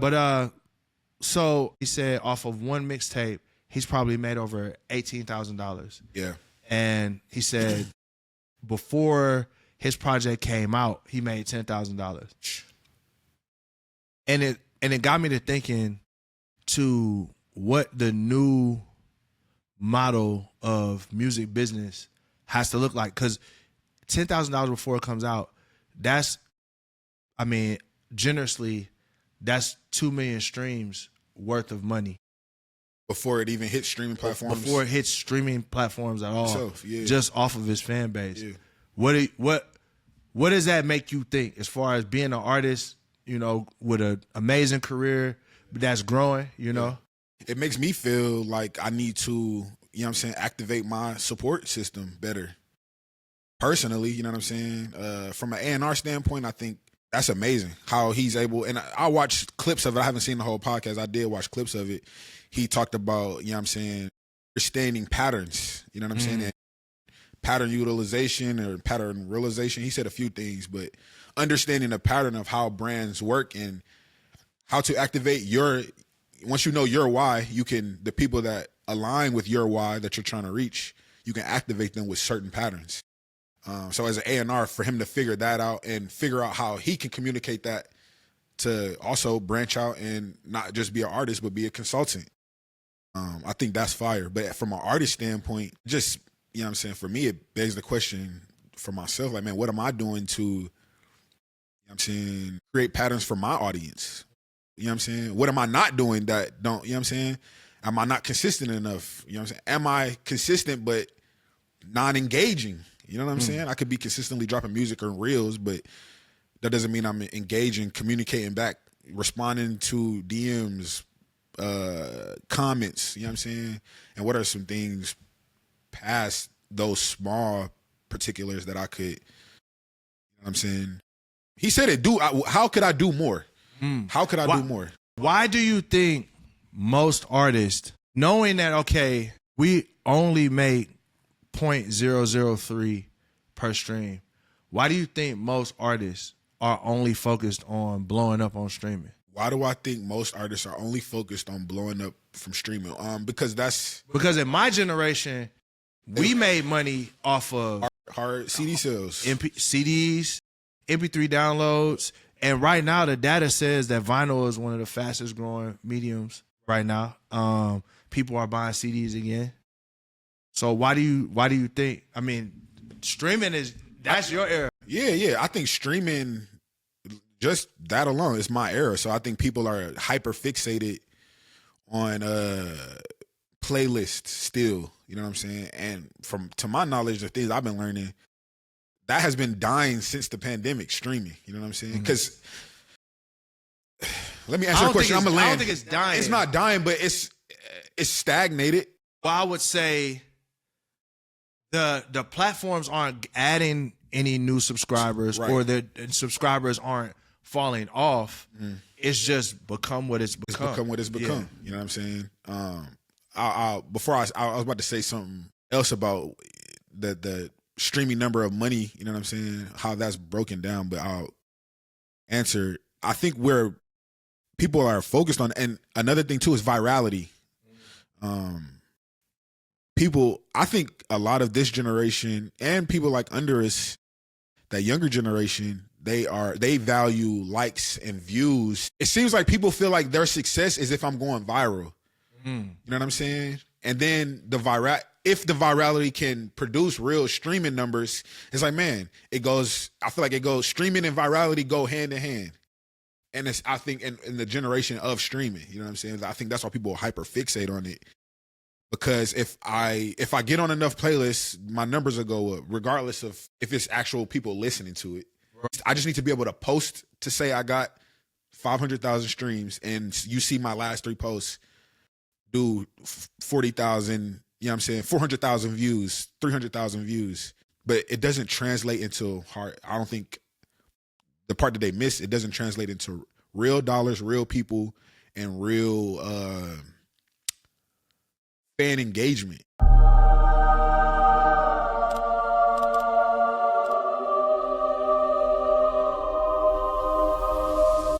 But so he said off of one mixtape, he's probably made over $18,000. Yeah. And he said before his project came out, he made $10,000. And it got me to thinking to what the new model of music business has to look like. Because $10,000 before it comes out, that's, I mean, generously, that's 2 million streams worth of money. Before it even hits streaming platforms? Before it hits streaming platforms at all. Yeah. Just off of his fan base. Yeah. What does that make you think as far as being an artist, you know, with an amazing career that's growing, you know? It makes me feel like I need to, you know what I'm saying, activate my support system better. Personally, you know what I'm saying? From an A&R standpoint, I think that's amazing how he's able, and I watched clips of it. I haven't seen the whole podcast. I did watch clips of it. He talked about, you know what I'm saying, understanding patterns, you know what I'm saying? And pattern utilization or pattern realization. He said a few things, but understanding the pattern of how brands work and how to activate once you know your why, the people that align with your why that you're trying to reach, you can activate them with certain patterns. So as an A&R, for him to figure that out and figure out how he can communicate that to also branch out and not just be an artist, but be a consultant. I think that's fire. But from an artist standpoint, just, you know what I'm saying, for me, it begs the question for myself, like, man, what am I doing to, you know what I'm saying, create patterns for my audience? You know what I'm saying? What am I not doing that don't, you know what I'm saying? Am I not consistent enough? You know what I'm saying? Am I consistent but non-engaging? You know what I'm saying? I could be consistently dropping music or reels, but that doesn't mean I'm engaging, communicating back, responding to DMs, comments, you know what I'm saying? And what are some things past those small particulars that I could, you know what I'm saying? He said it, how could I do more? How could I do more? Why do you think most artists, knowing that, okay, we only make 0.003 per stream, why do you think most artists are only focused on blowing up on streaming? Why do I think most artists are only focused on blowing up from streaming? Because in my generation, we made money off of hard CD sales, CDs, MP3 downloads, and right now the data says that vinyl is one of the fastest growing mediums right now. People are buying CDs again. So why do you think? I mean, streaming that's your era. Yeah. I think streaming, just that alone, is my era. So I think people are hyper fixated on playlists still. You know what I'm saying? And to my knowledge, the things I've been learning, that has been dying since the pandemic. Streaming. You know what I'm saying? Because let me answer your question. I don't think it's dying. It's not dying, but it's stagnated. Well, I would say the platforms aren't adding any new subscribers, right, or the subscribers aren't falling off. It's just become what it's become. It's become what it's become. Yeah. You know what I'm saying? I was about to say something else about the streaming number of money, you know what I'm saying, how that's broken down, but I'll answer. I think where people are focused on, and another thing too is virality. People, I think a lot of this generation and people like under us, that younger generation, they value likes and views. It seems like people feel like their success is if I'm going viral. You know what I'm saying? And then if the virality can produce real streaming numbers, it's like, man, I feel like it goes, streaming and virality go hand in hand. And it's, I think, in the generation of streaming, you know what I'm saying? I think that's why people hyper fixate on it. Because if I get on enough playlists, my numbers will go up, regardless of if it's actual people listening to it. I just need to be able to post to say I got 500,000 streams, and you see my last 3 posts do 40,000, you know what I'm saying, 400,000 views, 300,000 views. But it doesn't translate into I don't think the part that they miss, it doesn't translate into real dollars, real people, and real fan engagement.